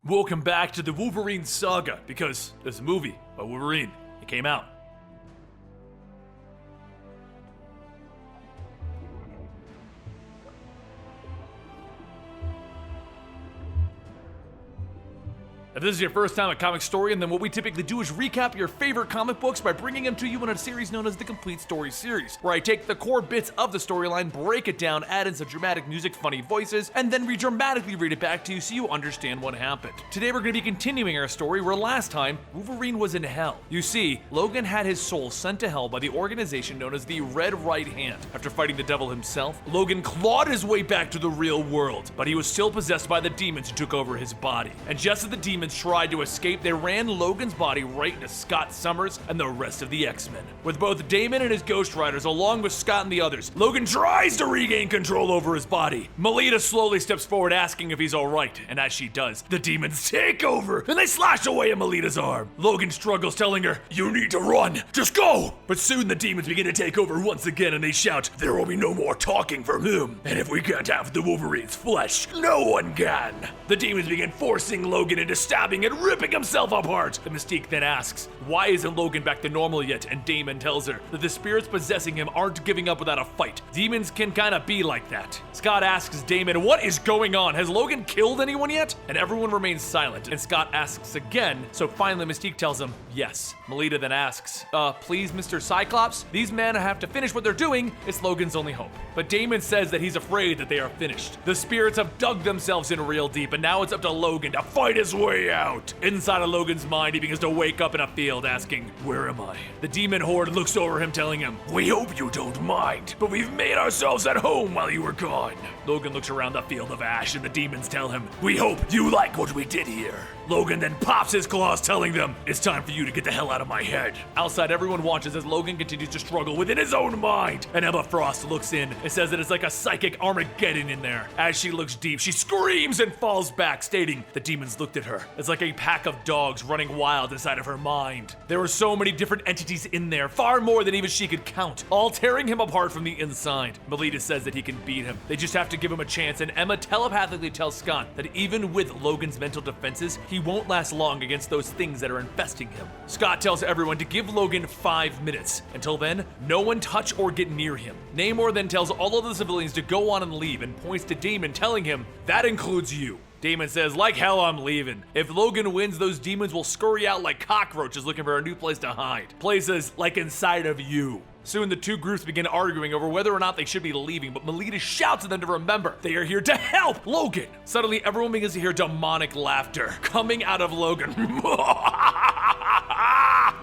Welcome back to the Wolverine saga, because there's a movie by Wolverine. It came out. If this is your first time at Comicstorian, then what we typically do is recap your favorite comic books by bringing them to you in a series known as the Complete Story Series, where I take the core bits of the storyline, break it down, add in some dramatic music, funny voices, and then dramatically read it back to you so you understand what happened. Today we're going to be continuing our story where last time, Wolverine was in hell. You see, Logan had his soul sent to hell by the organization known as the Red Right Hand. After fighting the devil himself, Logan clawed his way back to the real world, but he was still possessed by the demons who took over his body. And just as the demons tried to escape, they ran Logan's body right into Scott Summers and the rest of the X-Men. With both Damon and his Ghost Riders along with Scott and the others, Logan tries to regain control over his body. Melita slowly steps forward asking if he's alright, and as she does, the demons take over and they slash away at Melita's arm. Logan struggles, telling her, "You need to run, just go!" But soon the demons begin to take over once again and they shout, "There will be no more talking from him, and if we can't have the Wolverine's flesh, no one can!" The demons begin forcing Logan into stabbing and ripping himself apart. The Mystique then asks, why isn't Logan back to normal yet? And Damon tells her that the spirits possessing him aren't giving up without a fight. Demons can kinda be like that. Scott asks Damon, what is going on? Has Logan killed anyone yet? And everyone remains silent, and Scott asks again, so finally Mystique tells him, yes. Melita then asks, please Mr. Cyclops, these men have to finish what they're doing, it's Logan's only hope. But Damon says that he's afraid that they are finished. The spirits have dug themselves in real deep, and now it's up to Logan to fight his way out. Inside of Logan's mind, he begins to wake up in a field asking, where am I? The demon horde looks over him telling him, we hope you don't mind, but we've made ourselves at home while you were gone. Logan looks around the field of ash and the demons tell him, we hope you like what we did here. Logan then pops his claws telling them, it's time for you to get the hell out of my head. Outside, everyone watches as Logan continues to struggle within his own mind. And Emma Frost looks in and says that it's like a psychic Armageddon in there. As she looks deep, she screams and falls back, stating the demons looked at her. It's like a pack of dogs running wild inside of her mind. There were so many different entities in there, far more than even she could count, all tearing him apart from the inside. Melita says that he can beat him. They just have to give him a chance, and Emma telepathically tells Scott that even with Logan's mental defenses, he won't last long against those things that are infesting him. Scott tells everyone to give Logan 5 minutes. Until then, no one touch or get near him. Namor then tells all of the civilians to go on and leave and points to Damon, telling him, that includes you. Damon says, like hell I'm leaving. If Logan wins, those demons will scurry out like cockroaches looking for a new place to hide. Places like inside of you. Soon the two groups begin arguing over whether or not they should be leaving, but Melita shouts at them to remember they are here to help Logan. Suddenly everyone begins to hear demonic laughter coming out of Logan.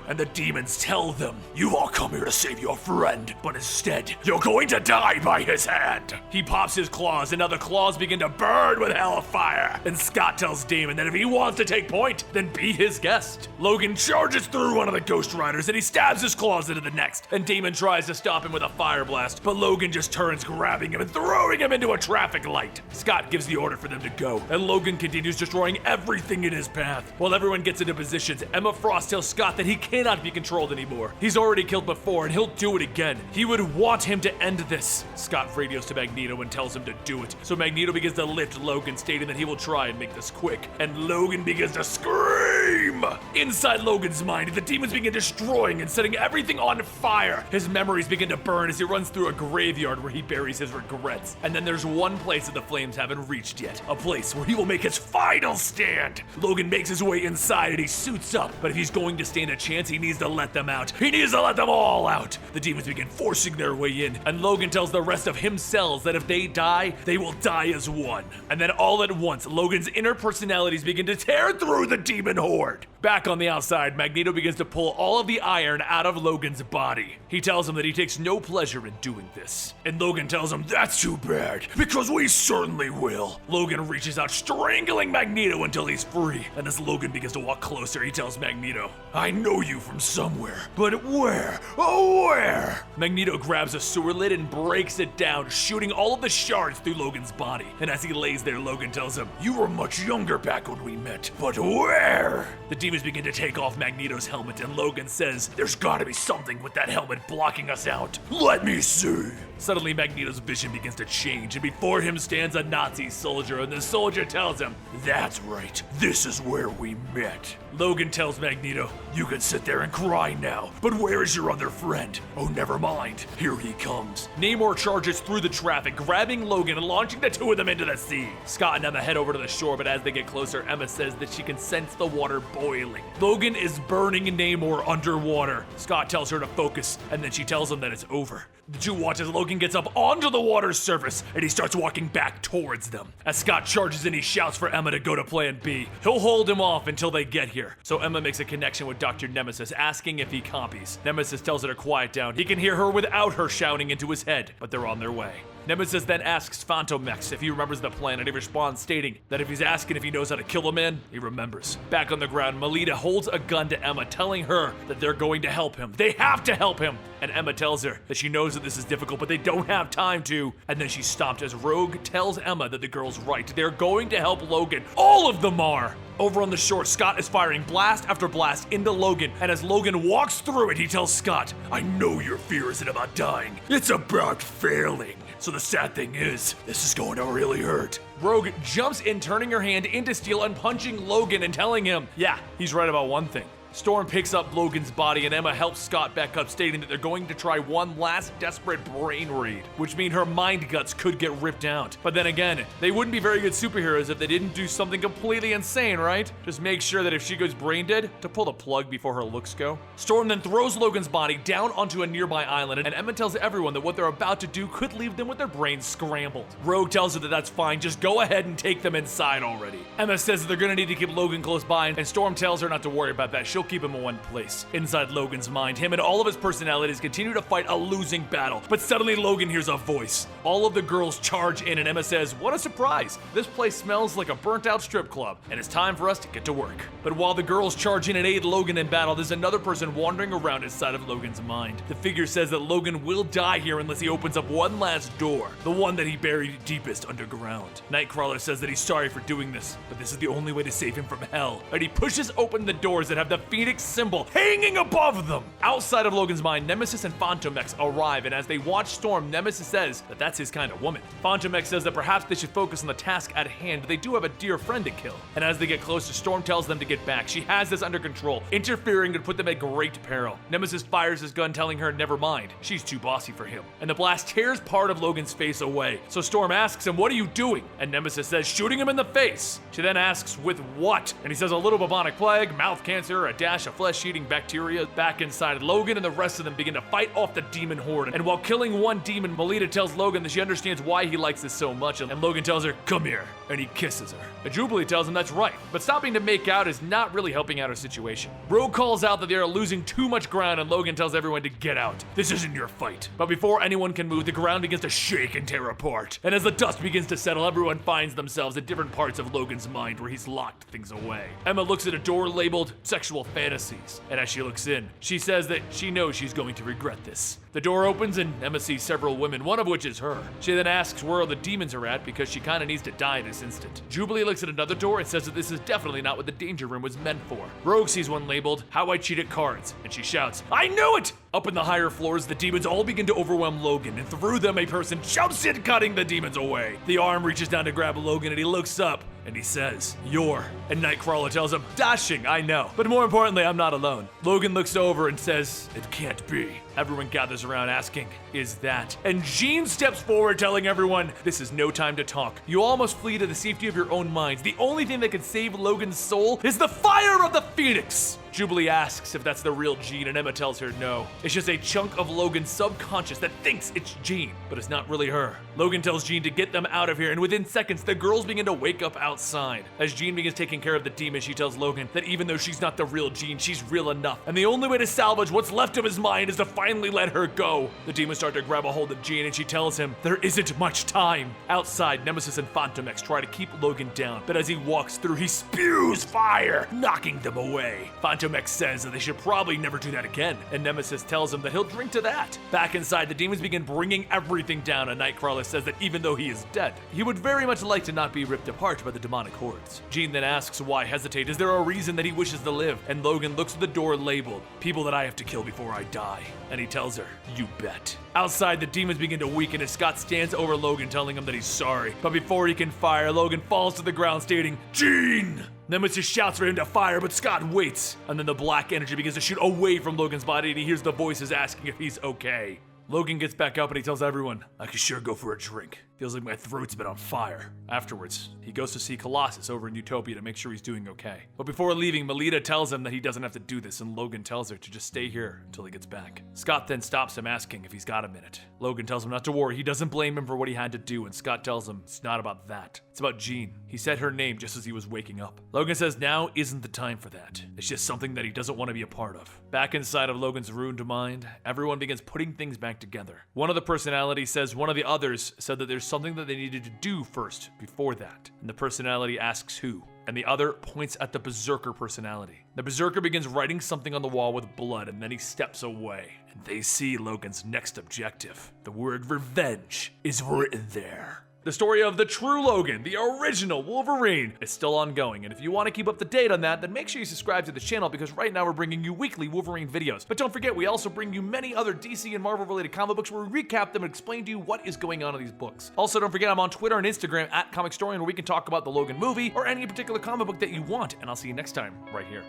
And the demons tell them, you've all come here to save your friend, but instead, you're going to die by his hand. He pops his claws, and now the claws begin to burn with hellfire. And Scott tells Damon that if he wants to take point, then be his guest. Logan charges through one of the Ghost Riders, and he stabs his claws into the next, and Damon tries to stop him with a fire blast, but Logan just turns, grabbing him and throwing him into a traffic light. Scott gives the order for them to go, and Logan continues destroying everything in his path. While everyone gets into positions, Emma Frost tells Scott that he cannot be controlled anymore. He's already killed before, and he'll do it again. He would want him to end this. Scott radios to Magneto and tells him to do it. So Magneto begins to lift Logan, stating that he will try and make this quick. And Logan begins to scream! Inside Logan's mind, the demons begin destroying and setting everything on fire. His memories begin to burn as he runs through a graveyard where he buries his regrets. And then there's one place that the flames haven't reached yet. A place where he will make his final stand. Logan makes his way inside and he suits up. But if he's going to stand a chance, he needs to let them out. He needs to let them all out. The demons begin forcing their way in, and Logan tells the rest of himself that if they die, they will die as one. And then all at once, Logan's inner personalities begin to tear through the demon horde. Back on the outside, Magneto begins to pull all of the iron out of Logan's body. He tells him that he takes no pleasure in doing this. And Logan tells him, that's too bad, because we certainly will. Logan reaches out, strangling Magneto until he's free. And as Logan begins to walk closer, he tells Magneto, I know you from somewhere, but where? Oh, where? Magneto grabs a sewer lid and breaks it down, shooting all of the shards through Logan's body. And as he lays there, Logan tells him, you were much younger back when we met, but where? here. The demons begin to take off Magneto's helmet, and Logan says, there's gotta be something with that helmet blocking us out. Let me see. Suddenly, Magneto's vision begins to change, and before him stands a Nazi soldier, and the soldier tells him, that's right, this is where we met. Logan tells Magneto, you can sit there and cry now, but where is your other friend? Oh, never mind, here he comes. Namor charges through the traffic, grabbing Logan and launching the two of them into the sea. Scott and Emma head over to the shore, but as they get closer, Emma says that she can sense the water boiling. Logan is burning Namor underwater. Scott tells her to focus, and then she tells him that it's over. The two watch as Logan gets up onto the water's surface, and he starts walking back towards them. As Scott charges in, he shouts for Emma to go to plan B. He'll hold him off until they get here. So Emma makes a connection with Dr. Nemesis, asking if he copies. Nemesis tells her to quiet down. He can hear her without her shouting into his head, but they're on their way. Nemesis then asks Fantomex if he remembers the plan, and he responds stating that if he's asking if he knows how to kill a man, he remembers. Back on the ground, Melita holds a gun to Emma, telling her that they're going to help him. They have to help him! And Emma tells her that she knows that this is difficult, but they don't have time to. And then she's stopped as Rogue tells Emma that the girl's right. They're going to help Logan. All of them are! Over on the shore, Scott is firing blast after blast into Logan, and as Logan walks through it, he tells Scott, I know your fear isn't about dying, it's about failing. So the sad thing is, this is going to really hurt. Rogue jumps in, turning her hand into steel and punching Logan and telling him, yeah, he's right about one thing. Storm picks up Logan's body, and Emma helps Scott back up, stating that they're going to try one last desperate brain raid, which means her mind guts could get ripped out. But then again, they wouldn't be very good superheroes if they didn't do something completely insane, right? Just make sure that if she goes brain dead, to pull the plug before her looks go. Storm then throws Logan's body down onto a nearby island, and Emma tells everyone that what they're about to do could leave them with their brains scrambled. Rogue tells her that that's fine, just go ahead and take them inside already. Emma says that they're gonna need to keep Logan close by, and Storm tells her not to worry about that. She'll keep him in one place. Inside Logan's mind, him and all of his personalities continue to fight a losing battle, but suddenly Logan hears a voice. All of the girls charge in, and Emma says, what a surprise. This place smells like a burnt out strip club, and it's time for us to get to work. But while the girls charge in and aid Logan in battle, there's another person wandering around inside of Logan's mind. The figure says that Logan will die here unless he opens up one last door, the one that he buried deepest underground. Nightcrawler says that he's sorry for doing this, but this is the only way to save him from hell. And he pushes open the doors that have the Phoenix symbol hanging above them. Outside of Logan's mind, Nemesis and Fantomex arrive, and as they watch Storm, Nemesis says that that's his kind of woman. Fantomex says that perhaps they should focus on the task at hand. They do have a dear friend to kill. And as they get closer, Storm tells them to get back. She has this under control. Interfering could put them at great peril. Nemesis fires his gun, telling her never mind. She's too bossy for him. And the blast tears part of Logan's face away. So Storm asks him, what are you doing? And Nemesis says, shooting him in the face. She then asks, with what? And he says a little bubonic plague, mouth cancer, a dash of flesh-eating bacteria. Back inside, Logan and the rest of them begin to fight off the demon horde. And while killing one demon, Melita tells Logan that she understands why he likes this so much. And Logan tells her, come here. And he kisses her. And Jubilee tells him that's right. But stopping to make out is not really helping out her situation. Rogue calls out that they are losing too much ground, and Logan tells everyone to get out. This isn't your fight. But before anyone can move, the ground begins to shake and tear apart. And as the dust begins to settle, everyone finds themselves at different parts of Logan's mind where he's locked things away. Emma looks at a door labeled sexual fantasies. And as she looks in, she says that she knows she's going to regret this. The door opens and Emma sees several women, one of which is her. She then asks where all the demons are at because she kinda needs to die this instant. Jubilee looks at another door and says that this is definitely not what the danger room was meant for. Rogue sees one labeled, How I Cheat at Cards, and she shouts, I knew it! Up in the higher floors, the demons all begin to overwhelm Logan, and through them a person jumps in, cutting the demons away. The arm reaches down to grab Logan and he looks up, and he says, you're. And Nightcrawler tells him, dashing, I know. But more importantly, I'm not alone. Logan looks over and says, it can't be. Everyone gathers around asking, is that? And Jean steps forward telling everyone, this is no time to talk. You all must flee to the safety of your own minds. The only thing that can save Logan's soul is the fire of the Phoenix. Jubilee asks if that's the real Jean, and Emma tells her no. It's just a chunk of Logan's subconscious that thinks it's Jean, but it's not really her. Logan tells Jean to get them out of here, and within seconds, the girls begin to wake up outside. As Jean begins taking care of the demon, she tells Logan that even though she's not the real Jean, she's real enough. And the only way to salvage what's left of his mind is to fight finally let her go. The demons start to grab a hold of Jean and she tells him there isn't much time. Outside, Nemesis and Fantomex try to keep Logan down, but as he walks through, he spews fire, knocking them away. Fantomex says that they should probably never do that again, and Nemesis tells him that he'll drink to that. Back inside, the demons begin bringing everything down, and Nightcrawler says that even though he is dead, he would very much like to not be ripped apart by the demonic hordes. Jean then asks why hesitate, is there a reason that he wishes to live? And Logan looks at the door labeled, people that I have to kill before I die. And he tells her, you bet. Outside, the demons begin to weaken as Scott stands over Logan telling him that he's sorry. But before he can fire, Logan falls to the ground stating, Jean! Nemesis shouts for him to fire, but Scott waits. And then the black energy begins to shoot away from Logan's body and he hears the voices asking if he's okay. Logan gets back up and he tells everyone, I could sure go for a drink. Feels like my throat's been on fire. Afterwards, he goes to see Colossus over in Utopia to make sure he's doing okay. But before leaving, Melita tells him that he doesn't have to do this, and Logan tells her to just stay here until he gets back. Scott then stops him asking if he's got a minute. Logan tells him not to worry, he doesn't blame him for what he had to do, and Scott tells him it's not about that. It's about Jean. He said her name just as he was waking up. Logan says now isn't the time for that. It's just something that he doesn't want to be a part of. Back inside of Logan's ruined mind, everyone begins putting things back together. One of the personalities says one of the others said that there's something that they needed to do first before that. And the personality asks who. And the other points at the Berserker personality. The Berserker begins writing something on the wall with blood and then he steps away. And they see Logan's next objective. The word revenge is written there. The story of the true Logan, the original Wolverine, is still ongoing, and if you want to keep up to date on that, then make sure you subscribe to the channel because right now we're bringing you weekly Wolverine videos. But don't forget, we also bring you many other DC and Marvel related comic books where we recap them and explain to you what is going on in these books. Also, don't forget I'm on Twitter and Instagram at Comicstorian where we can talk about the Logan movie or any particular comic book that you want, and I'll see you next time right here.